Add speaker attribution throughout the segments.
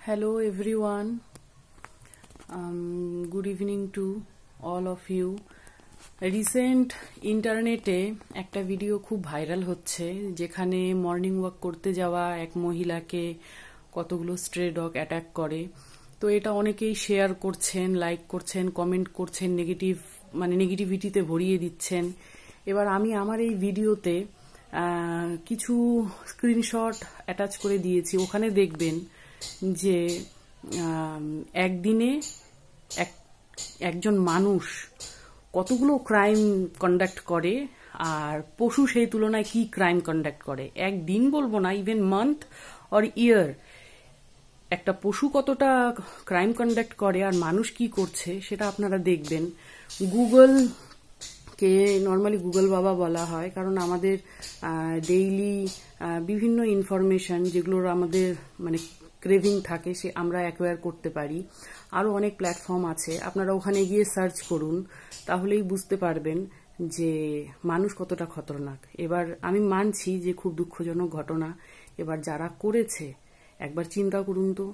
Speaker 1: Hello everyone. Good evening to all of you. Recent ইন্টারনেটে একটা video খুব viral হচ্ছে যেখানে মর্নিং ওয়াক করতে যাওয়া এক মহিলাকে কতগুলো স্ট্রে ডগ অ্যাটাক করে। তো এটা অনেকেই শেয়ার করছেন, লাইক করছেন, কমেন্ট করছেন, নেগেটিভিটিতে ভরিয়ে দিচ্ছেন। এবার আমি আমার এই ভিডিওতে কিছু স্ক্রিনশট অ্যাটাচ করে দিয়েছি। ওখানে দেখবেন যে একদিনে একজন মানুষ কতগুলো ক্রাইম কন্ডাক্ট করে আর পশু সেই তুলনায় কি ক্রাইম কন্ডাক্ট করে। একদিন বলবো না, ইভেন মান্থ অর ইয়ার একটা পশু কতটা ক্রাইম কন্ডাক্ট করে আর মানুষ কি করছে সেটা আপনারা দেখবেন। গুগলকে নর্মালি গুগল বাবা বলা হয়, কারণ আমাদের ডেইলি বিভিন্ন ইনফরমেশন যেগুলোর আমাদের ক্রেভিং থাকে সে আমরা অ্যাকোয়ার করতে পারি। আরও অনেক প্ল্যাটফর্ম আছে, আপনারা ওখানে গিয়ে সার্চ করুন, তাহলেই বুঝতে পারবেন যে মানুষ কতটা খতরনাক। এবার আমি মানছি যে খুব দুঃখজনক ঘটনা। এবার যারা করেছে একবার চিন্তা করুন তো,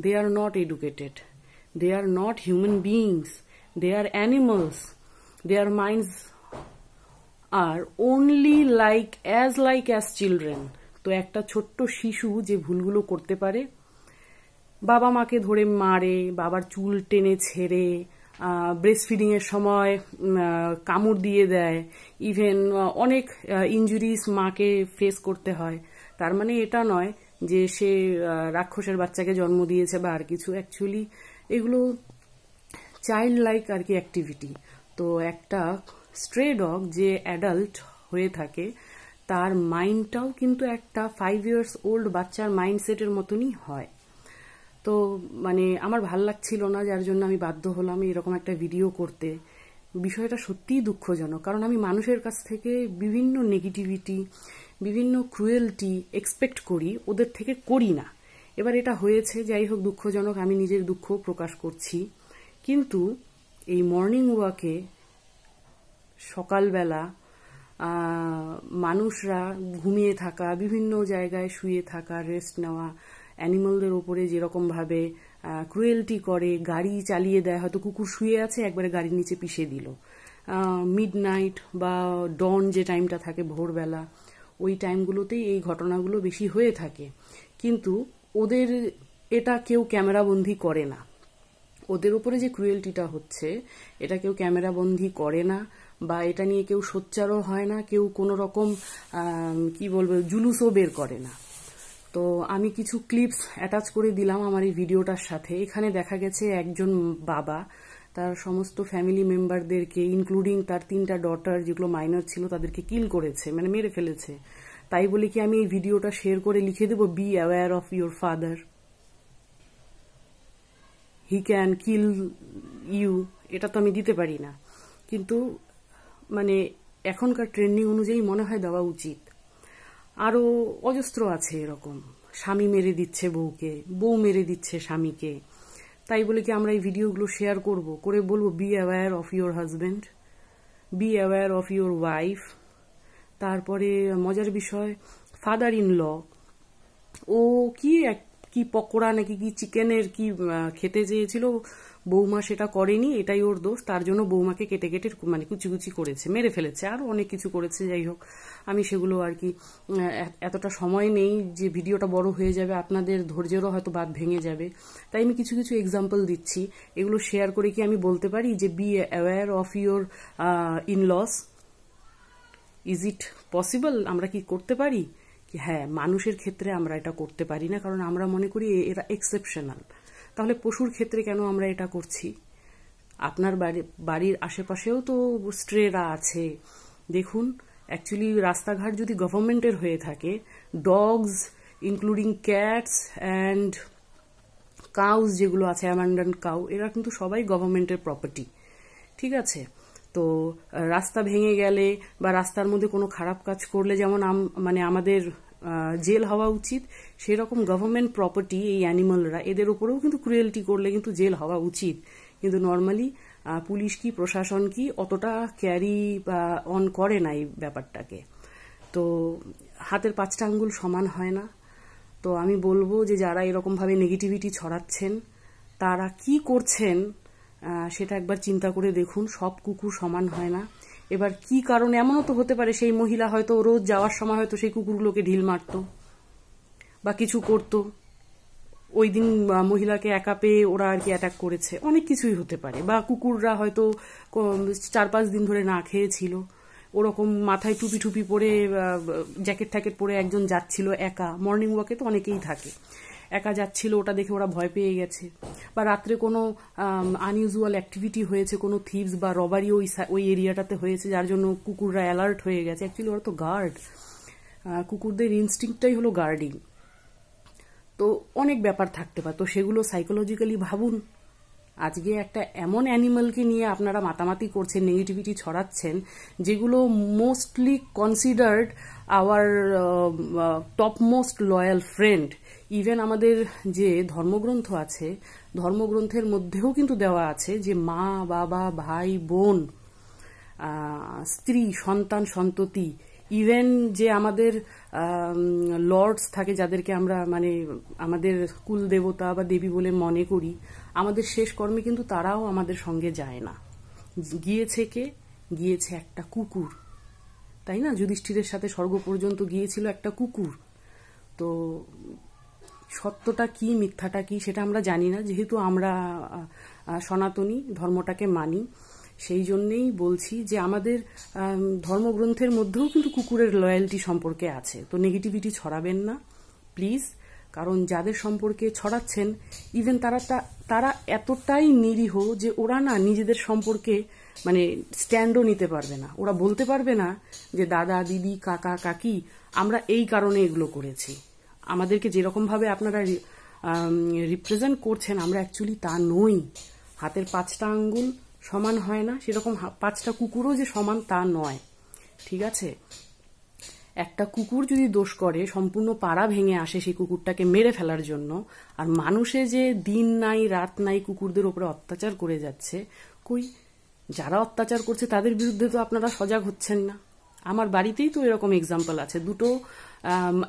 Speaker 1: they are not educated, they are not human beings, they are animals, their minds are only like as children. তো একটা ছোট্ট শিশু যে ভুলগুলো করতে পারে, বাবা মাকে ধরে মারে, বাবার চুল টেনে ছেড়ে, ব্রেস্ট ফিডিং এর সময় কামড় দিয়ে দেয়, ইভেন অনেক ইনজুরিস মাকে ফেস করতে হয়। তার মানে এটা নয় যে সে রাক্ষসের বাচ্চাকে জন্ম দিয়েছে বা আর কিছু। অ্যাকচুয়ালি এগুলো চাইল্ড লাইক আর কি অ্যাক্টিভিটি। তো একটা স্ট্রে ডগ যে অ্যাডাল্ট হয়ে থাকে তার মাইন্ডটাও কিন্তু একটা 5 years old বাচ্চার মাইন্ডসেটের মতনই হয়। তো আমার ভাল লাগছিল না, যার জন্য আমি বাধ্য হলাম এরকম একটা ভিডিও করতে। বিষয়টা সত্যিই দুঃখজনক, কারণ আমি মানুষের কাছ থেকে বিভিন্ন নেগেটিভিটি, বিভিন্ন ক্রুয়েলটি এক্সপেক্ট করি, ওদের থেকে করি না। এবার এটা হয়েছে, যাই হোক দুঃখজনক, আমি নিজের দুঃখ প্রকাশ করছি। কিন্তু এই মর্নিং ওয়াকে সকালবেলা মানুষরা ঘুমিয়ে থাকা, বিভিন্ন জায়গায় শুয়ে থাকা, রেস্ট নেওয়া, অ্যানিমালদের ওপরে যেরকমভাবে ক্রুয়েলটি করে, গাড়ি চালিয়ে দেয়, হয়তো কুকুর শুয়ে আছে একবারে গাড়ির নিচে পিষে দিল। মিডনাইট বা ডন যে টাইমটা থাকে ভোরবেলা, ওই টাইমগুলোতেই এই ঘটনাগুলো বেশি হয়ে থাকে। কিন্তু ওদের এটা কেউ ক্যামেরাবন্দি করে না। ওদের উপরে যে ক্রুয়েলটিটা হচ্ছে এটা কেউ ক্যামেরাবন্দি করে না, বা এটা নিয়ে কেউ সোচ্চারও হয় না, কেউ কোনো রকম জুলুসও বের করে না। তো আমি কিছু ক্লিপস অ্যাটাচ করে দিলাম আমার এই ভিডিওটার সাথে। এখানে দেখা গেছে একজন বাবা তার সমস্ত ফ্যামিলি মেম্বারদেরকে, ইনক্লুডিং তার 3টা ডটার যেগুলো মাইনর ছিল তাদেরকে কিল করেছে, মেরে ফেলেছে। তাই বলে কি আমি এই ভিডিওটা শেয়ার করে লিখে দেবো be aware of your father, he can kill you? এটা তো আমি দিতে পারি না। কিন্তু এখনকার ট্রেন্ডিং অনুযায়ী মনে হয় দেওয়া উচিত। আরও অজস্র আছে এরকম, স্বামী মেরে দিচ্ছে বউকে, বউ মেরে দিচ্ছে স্বামীকে। তাই বলে কি আমরা এই ভিডিওগুলো শেয়ার করব, করে বলবো B aware of your husband, B aware of your wife? তারপরে মজার বিষয়, ফাদার ইন ল, ও কি পকোড়া নাকি কি চিকেনের কি খেতে চেয়েছিল, বৌমা সেটা করেনি, এটাই ওর দোষ, তার জন্য বৌমাকে কেটে কুচি করেছে, মেরে ফেলেছে, আরো অনেক কিছু করেছে। যাই হোক, আমি সেগুলো আর কি এতটা সময় নেই যে ভিডিওটা বড় হয়ে যাবে, আপনাদের ধৈর্যেরও হয়তো বাদ ভেঙে যাবে। তাই আমি কিছু এক্সাম্পল দিচ্ছি। এগুলো শেয়ার করে কি আমি বলতে পারি যে B aware of your in-loss? Is it possible? আমরা কি করতে পারি? হ্যাঁ, মানুষের ক্ষেত্রে আমরা এটা করতে পারি না, কারণ আমরা মনে করি এরা এক্সেপশনাল। তাহলে পশুর ক্ষেত্রে কেন আমরা এটা করছি? আপনার বাড়ির আশেপাশেও তো স্ট্রেরা আছে। দেখুন, অ্যাকচুয়ালি রাস্তাঘাট যদি গভর্নমেন্টের হয়ে থাকে, dogs including cats and cows যেগুলো আছে, অ্যাবান্ডন্ড কাউ, এরা কিন্তু সবাই গভর্নমেন্টের প্রপার্টি। ঠিক আছে? তো রাস্তা ভেঙে গেলে বা রাস্তার মধ্যে কোনো খারাপ কাজ করলে যেমন আমাদের জেল হওয়া উচিত, সেরকম গভর্নমেন্ট প্রপার্টি এই অ্যানিমালরা, এদের উপরেও কিন্তু ক্রুয়েলটি করলে কিন্তু জেল হওয়া উচিত। কিন্তু নর্মালি পুলিশ কি, প্রশাসন কি অতটা ক্যারি বা অন করে না এই ব্যাপারটাকে। তো হাতের 5টা আঙ্গুল সমান হয় না। তো আমি বলবো যে যারা এরকমভাবে নেগেটিভিটি ছড়াচ্ছেন তারা কি করছেন সেটা একবার চিন্তা করে দেখুন। সব কুকুর সমান হয় না। এবার কি কারণে, এমনও তো হতে পারে সেই মহিলা হয়তো রোজ যাওয়ার সময় হয়তো সেই কুকুরগুলোকে ঢিল মারতো বা কিছু করতো, ওই দিন মহিলাকে একা পেয়ে ওরা আর কি অ্যাটাক করেছে, অনেক কিছুই হতে পারে। বা কুকুররা হয়তো 4-5 দিন ধরে না খেয়েছিল, ওরকম মাথায় টুপি টুপি পরে জ্যাকেট ট্যাকেট পরে একজন যাচ্ছিল একা, মর্নিং ওয়াকে তো অনেকেই থাকে, একা যাচ্ছিল, ওটা দেখে ওরা ভয় পেয়ে গেছে। বা রাত্রে কোনো আনইউজুয়াল অ্যাক্টিভিটি হয়েছে, কোনো থিভস বা রবারি ওই এরিয়াটাতে হয়েছে, যার জন্য কুকুররা অ্যালার্ট হয়ে গেছে। অ্যাকচুয়ালি ওরা তো গার্ড, কুকুরদের ইনস্টিংক্টটাই হলো গার্ডিং। তো অনেক ব্যাপার থাকতে পারে, তো সেগুলো সাইকোলজিক্যালি ভাবুন। আজকে একটা এমন অ্যানিমালকে নিয়ে আপনারা মাতামাতি করছেন, নেগেটিভিটি ছড়াচ্ছেন, যেগুলো mostly considered our top most loyal friend. Even আমাদের যে ধর্মগ্রন্থ আছে, ধর্মগ্রন্থের মধ্যেও কিন্তু দেওয়া আছে যে মা, বাবা, ভাই, বোন, স্ত্রী, সন্তান, সন্ততি, ইভেন যে আমাদের লর্ডস থাকে, যাদেরকে আমরা মানে আমাদের কুল দেবতা বা দেবী বলে মনে করি, আমাদের শেষ কর্মে কিন্তু তারাও আমাদের সঙ্গে যায় না। গিয়েছে কে? গিয়েছে একটা কুকুর, তাই না? যুধিষ্ঠিরের সাথে স্বর্গ পর্যন্ত গিয়েছিল একটা কুকুর। তো সত্যটা কি মিথ্যাটা কি সেটা আমরা জানি না, যেহেতু আমরা সনাতনী ধর্মটাকে মানি। সেই জন্যেই বলছি যে আমাদের ধর্মগ্রন্থের মধ্যেও কিন্তু কুকুরের লয়্যালটি সম্পর্কে আছে। তো নেগেটিভিটি ছড়াবেন না প্লিজ, কারণ যাদের সম্পর্কে ছড়াচ্ছেন ইভেন তারা এতটাই নিরীহ যে ওরা না নিজেদের সম্পর্কে মানে স্ট্যান্ডও নিতে পারবে না। ওরা বলতে পারবে না যে দাদা, দিদি, কাকা, কাকি আমরা এই কারণে এগুলো করেছি। আমাদেরকে যেরকমভাবে আপনারা রিপ্রেজেন্ট করছেন, আমরা অ্যাকচুয়ালি তা নই। হাতের 5টা আঙ্গুল সমান হয় না, সেরকম 5টা কুকুরও যে সমান তা নয়, ঠিক আছে? একটা কুকুর যদি দোষ করে, সম্পূর্ণ পাড়া ভেঙে আসে সেই কুকুরটাকে মেরে ফেলার জন্য, আর মানুষে যে দিন নাই রাত নাই কুকুরদের উপরে অত্যাচার করে যাচ্ছে, কই যারা অত্যাচার করছে তাদের বিরুদ্ধে তো আপনারা সজাগ হচ্ছেন না। আমার বাড়িতেই তো এরকম এক্সাম্পল আছে, দুটো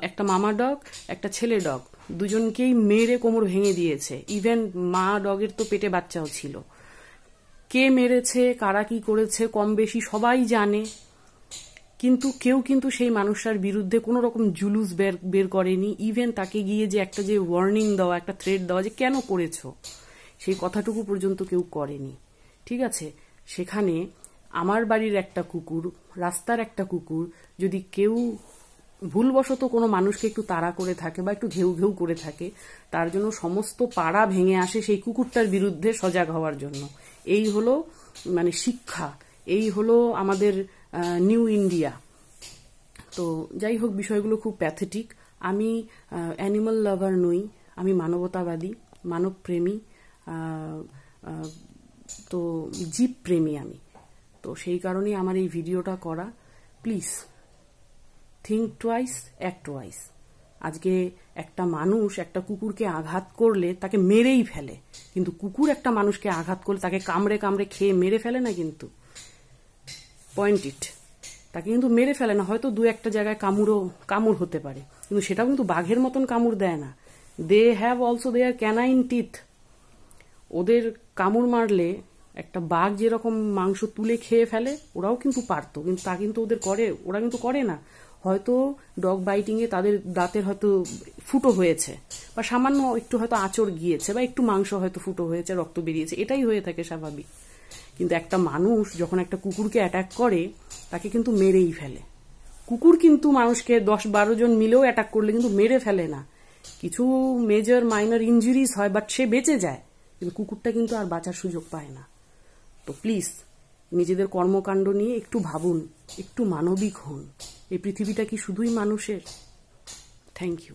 Speaker 1: একটা মামা ডগ, একটা ছেলে ডগ, দুজনকেই মেরে কোমর ভেঙে দিয়েছে। ইভেন মা ডগের তো পেটে বাচ্চাও ছিল। কে মেরেছে, কারা কি করেছে কম বেশি সবাই জানে, কিন্তু কেউ কিন্তু সেই মানুষটার বিরুদ্ধে কোনো রকম জুলুস বের করেনি। ইভেন তাকে গিয়ে যে একটা যে ওয়ার্নিং দেওয়া, একটা থ্রেট দেওয়া যে কেন করেছো, সেই কথাটুকু পর্যন্ত কেউ করেনি, ঠিক আছে? সেখানে আমার বাড়ির একটা কুকুর, রাস্তার একটা কুকুর, যদি কেউ ভুলবশত কোনো মানুষকে একটু তাড়া করে থাকে বা একটু ঘেউ ঘেউ করে থাকে, তার জন্য সমস্ত পাড়া ভেঙে আসে সেই কুকুরটার বিরুদ্ধে সজাগ হওয়ার জন্য। এই হলো মানে শিক্ষা, এই হলো আমাদের নিউ ইন্ডিয়া। তো যাই হোক, বিষয়গুলো খুব প্যাথেটিক। আমি অ্যানিমাল লাভার নই, আমি মানবতাবাদী, মানবপ্রেমী, তো জীব প্রেমী আমি। তো সেই কারণেই আমার এই ভিডিওটা করা। Please think twice, act twice. আজকে একটা মানুষ একটা কুকুরকে আঘাত করলে তাকে মেরেই ফেলে, কিন্তু কুকুর একটা মানুষকে আঘাত করলে তাকে কামড়ে কামড়ে খেয়ে মেরে ফেলে না, কিন্তু পয়েন্ট ইট, তাকে কিন্তু মেরে ফেলে না। হয়তো 2-1 জায়গায় কামড় হতে পারে, কিন্তু সেটাও কিন্তু বাঘের মতন কামড় দেয় না। They have also their canine teeth. ওদের কামড় মারলে একটা বাঘ যেরকম মাংস তুলে খেয়ে ফেলে, ওরাও কিন্তু পারতো, কিন্তু তা কিন্তু ওরা কিন্তু করে না। হয়তো ডগ বাইটিংয়ে তাদের দাঁতের হয়তো ফুটো হয়েছে, বা সামান্য একটু হয়তো আঁচড় গিয়েছে, বা একটু মাংস হয়তো ফুটো হয়েছে, রক্ত বেরিয়েছে, এটাই হয়ে থাকে স্বাভাবিক। কিন্তু একটা মানুষ যখন একটা কুকুরকে অ্যাটাক করে, তাকে কিন্তু মেরেই ফেলে। কুকুর কিন্তু মানুষকে 10-12 জন মিলেও অ্যাটাক করলে কিন্তু মেরে ফেলে না। কিছু মেজর মাইনর ইনজুরিজ হয়, বাট সে বেঁচে যায়, কিন্তু কুকুরটা কিন্তু আর বাঁচার সুযোগ পায় না। তো প্লিজ নিজেদের কর্মকাণ্ড নিয়ে একটু ভাবুন, একটু মানবিক হন। এই পৃথিবীটা কি শুধুই মানুষের? Thank you.